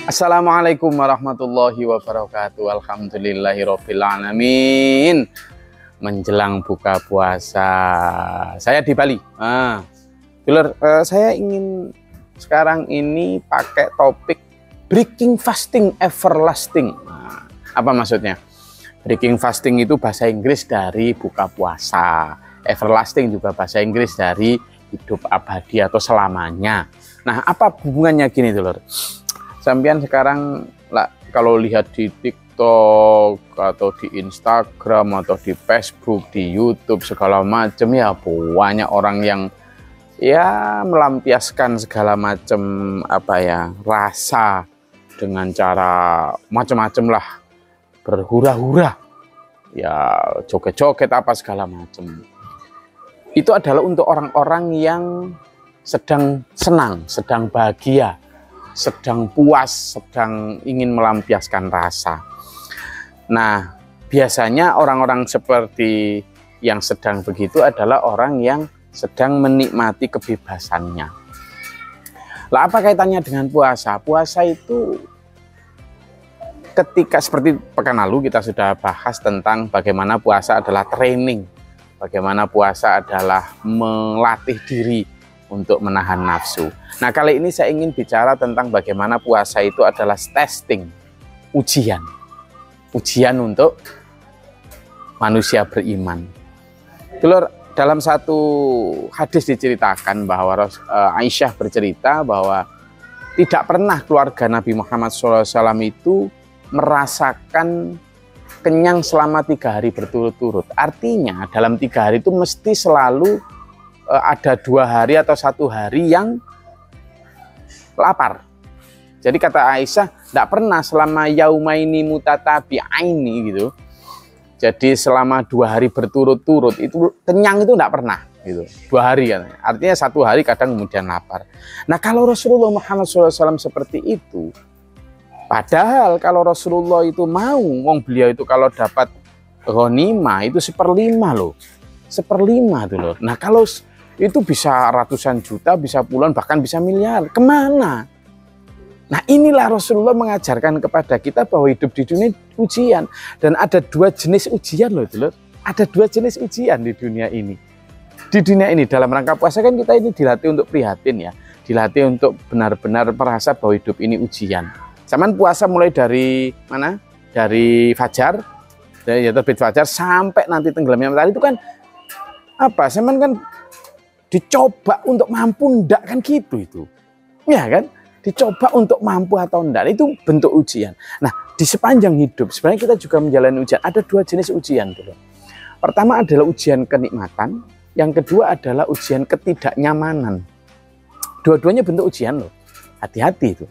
Assalamualaikum warahmatullahi wabarakatuh. Alhamdulillahirabbil alamin. Menjelang buka puasa, saya di Bali. Saya ingin sekarang ini pakai topik breaking fasting everlasting. Apa maksudnya? Breaking fasting itu bahasa Inggris dari buka puasa. Everlasting juga bahasa Inggris dari hidup abadi atau selamanya. Nah, apa hubungannya gini, dulur? Sampean sekarang lah, kalau lihat di TikTok atau di Instagram atau di Facebook, di YouTube segala macam, ya banyak orang yang ya melampiaskan segala macam rasa dengan cara macam-macam lah, berhura-hura, ya joget-joget apa segala macam. Itu adalah untuk orang-orang yang sedang senang, sedang bahagia, sedang puas, sedang ingin melampiaskan rasa. Nah, biasanya orang-orang seperti yang sedang begitu adalah orang yang sedang menikmati kebebasannya. Lah, apa kaitannya dengan puasa? Puasa itu ketika seperti pekan lalu kita sudah bahas tentang bagaimana puasa adalah training, bagaimana puasa adalah melatih diri untuk menahan nafsu. Nah, kali ini saya ingin bicara tentang bagaimana puasa itu adalah testing, ujian untuk manusia beriman. Dulur, dalam satu hadis diceritakan bahwa Aisyah bercerita bahwa tidak pernah keluarga Nabi Muhammad SAW itu merasakan kenyang selama 3 hari berturut-turut. Artinya dalam 3 hari itu mesti selalu ada 2 hari atau 1 hari yang lapar. Jadi kata Aisyah, tidak pernah selama yaumaini mutatabi'aini gitu. Jadi selama 2 hari berturut-turut itu kenyang itu tidak pernah gitu. 2 hari kan. Artinya 1 hari kadang kemudian lapar. Nah, kalau Rasulullah Muhammad SAW seperti itu, padahal kalau Rasulullah itu mau, beliau itu kalau dapat ghanimah itu 1/5 loh. 1/5 tuh loh. Nah, kalau itu bisa ratusan juta, bisa puluhan, bahkan bisa miliar. Kemana? Nah, inilah Rasulullah mengajarkan kepada kita bahwa hidup di dunia ujian. Dan ada 2 jenis ujian loh, dulur. Ada 2 jenis ujian di dunia ini. Di dunia ini, dalam rangka puasa kan kita ini dilatih untuk prihatin ya. Dilatih untuk benar-benar merasa bahwa hidup ini ujian. Zaman puasa mulai dari mana? Dari fajar, dari terbit fajar sampai nanti tenggelamnya matahari itu kan apa? Zaman kan dicoba untuk mampu ndak kan gitu itu. Ya kan? Dicoba untuk mampu atau ndak, itu bentuk ujian. Nah, di sepanjang hidup sebenarnya kita juga menjalani ujian. Ada 2 jenis ujian dulu. Pertama adalah ujian kenikmatan, yang kedua adalah ujian ketidaknyamanan. Dua-duanya bentuk ujian loh. Hati-hati itu.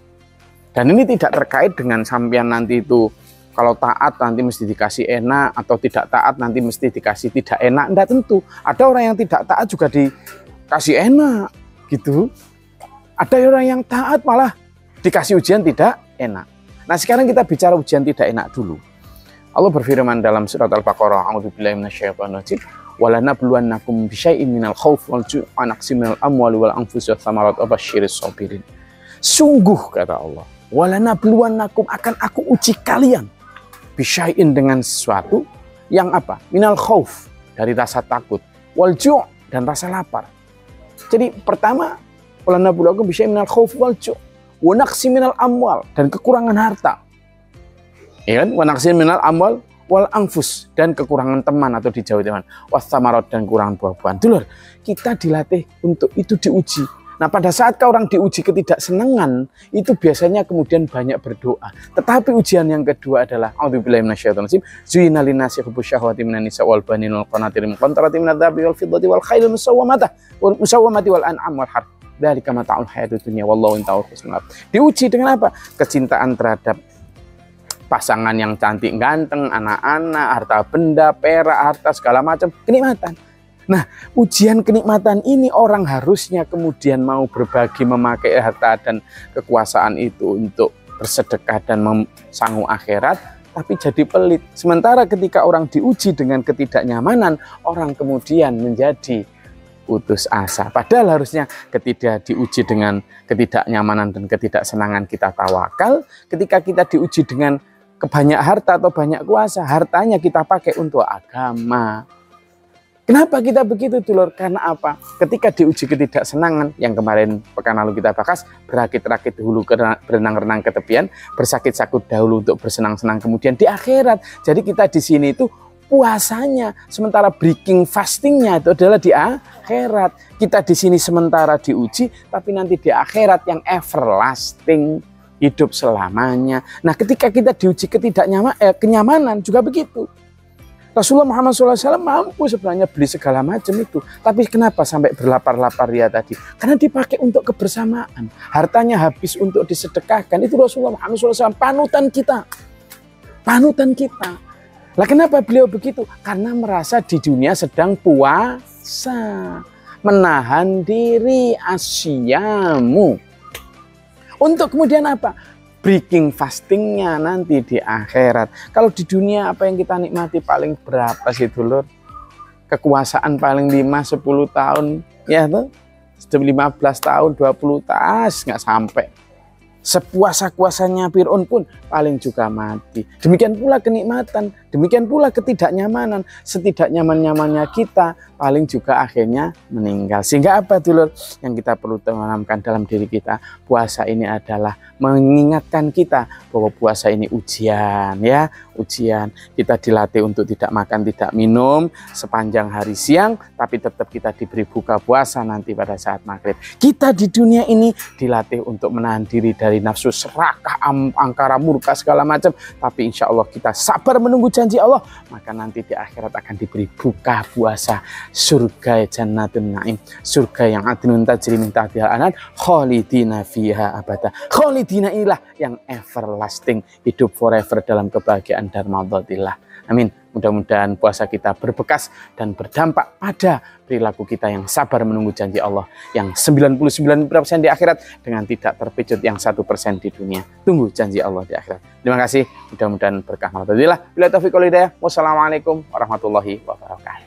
Dan ini tidak terkait dengan sampean nanti itu kalau taat nanti mesti dikasih enak, atau tidak taat nanti mesti dikasih tidak enak. Enggak tentu. Ada orang yang tidak taat juga dikasih enak gitu. Ada orang yang taat malah dikasih ujian tidak enak. Nah, sekarang kita bicara ujian tidak enak dulu. Allah berfirman dalam surat Al-Baqarah, a'udzubillahi minasyaitonirrajim, walanabluwannakum bisyai'in minal khauf wal ju'i wa naqsin minal amwali wal anfusi wath thamarat wa basyiris sabirin. Sungguh kata Allah, walanabluwannakum, akan aku uji kalian bisyai'in dengan sesuatu yang apa? Minal khauf, dari rasa takut, wal ju' dan rasa lapar. Jadi pertama, walanabluwannakum bisyai'in minal khauf wal ju' wa naqsin minal amwal, dan kekurangan harta. Ya kan? Wa naqsin minal amwal wal anfus, dan kekurangan teman atau dijauhi teman. Wath thamarat, dan kekurangan buah-buahan. Dulur, kita dilatih untuk itu diuji. Nah, pada saat orang diuji ketidaksenangan, itu biasanya kemudian banyak berdoa. Tetapi ujian yang kedua adalah a'udzubillahi minasyaitonirrajim, zuyyina linnasi hubbus syahawati minan nisa wal banin wal qanatir muqantarati minadz dzahabi wal fiddati wal khailil musawwamati wal an'am wal harth. Dzalika mata'ul hayatid dunya wallahu indahu husnul ma'ab. Diuji dengan apa? Kecintaan terhadap pasangan yang cantik ganteng, anak-anak, harta benda, perak, harta segala macam, kenikmatan. Nah, ujian kenikmatan ini orang harusnya kemudian mau berbagi, memakai harta dan kekuasaan itu untuk bersedekah dan sanggup akhirat, tapi jadi pelit. Sementara ketika orang diuji dengan ketidaknyamanan, orang kemudian menjadi putus asa. Padahal harusnya ketika diuji dengan ketidaknyamanan dan ketidaksenangan kita tawakal, ketika kita diuji dengan kebanyak harta atau banyak kuasa, hartanya kita pakai untuk agama. Kenapa kita begitu, dulur? Karena apa? Ketika diuji ketidaksenangan, yang kemarin pekan lalu kita bahas, berakit-rakit dahulu, berenang-renang ke tepian, bersakit-sakit dahulu untuk bersenang-senang kemudian di akhirat. Jadi kita di sini itu puasanya, sementara breaking fastingnya itu adalah di akhirat. Kita di sini sementara diuji, tapi nanti di akhirat yang everlasting, hidup selamanya. Nah, ketika kita diuji kenyamanan juga begitu. Rasulullah Muhammad SAW mampu sebenarnya beli segala macam itu. Tapi kenapa sampai berlapar-lapar ya tadi? Karena dipakai untuk kebersamaan. Hartanya habis untuk disedekahkan. Itu Rasulullah Muhammad SAW, panutan kita. Panutan kita. Lah kenapa beliau begitu? Karena merasa di dunia sedang puasa. Menahan diri, asyamu. Untuk kemudian apa? Breaking fastingnya nanti di akhirat. Kalau di dunia apa yang kita nikmati paling berapa sih, dulur? Kekuasaan paling 5-10 tahun, ya tuh, 15 tahun, 20 tahun, nggak sampai. Sepuasa-kuasanya Fir'aun pun paling juga mati. Demikian pula kenikmatan, demikian pula ketidaknyamanan. Setidak-nyaman-nyamannya kita paling juga akhirnya meninggal. Sehingga apa, dulur? Yang kita perlu tanamkan dalam diri kita, puasa ini adalah mengingatkan kita bahwa puasa ini ujian, ya, ujian. Kita dilatih untuk tidak makan, tidak minum sepanjang hari siang, tapi tetap kita diberi buka puasa nanti pada saat maghrib. Kita di dunia ini dilatih untuk menahan diri dari nafsu serakah, angkara, murka, segala macam. Tapi insya Allah kita sabar menunggu janji Allah, maka nanti di akhirat akan diberi buka puasa surga jannatun naim, surga yang adnun tajri min tahtihal anhar khalidina fiha abada. Khalidina inilah yang everlasting, hidup forever dalam kebahagiaan dan madhatillah. Amin. Mudah-mudahan puasa kita berbekas dan berdampak pada perilaku kita yang sabar menunggu janji Allah, yang 99% di akhirat dengan tidak terpejut yang 1% di dunia. Tunggu janji Allah di akhirat. Terima kasih. Mudah-mudahan berkah. Alhamdulillah. Bila taufiq wal hidayah. Wassalamualaikum warahmatullahi wabarakatuh.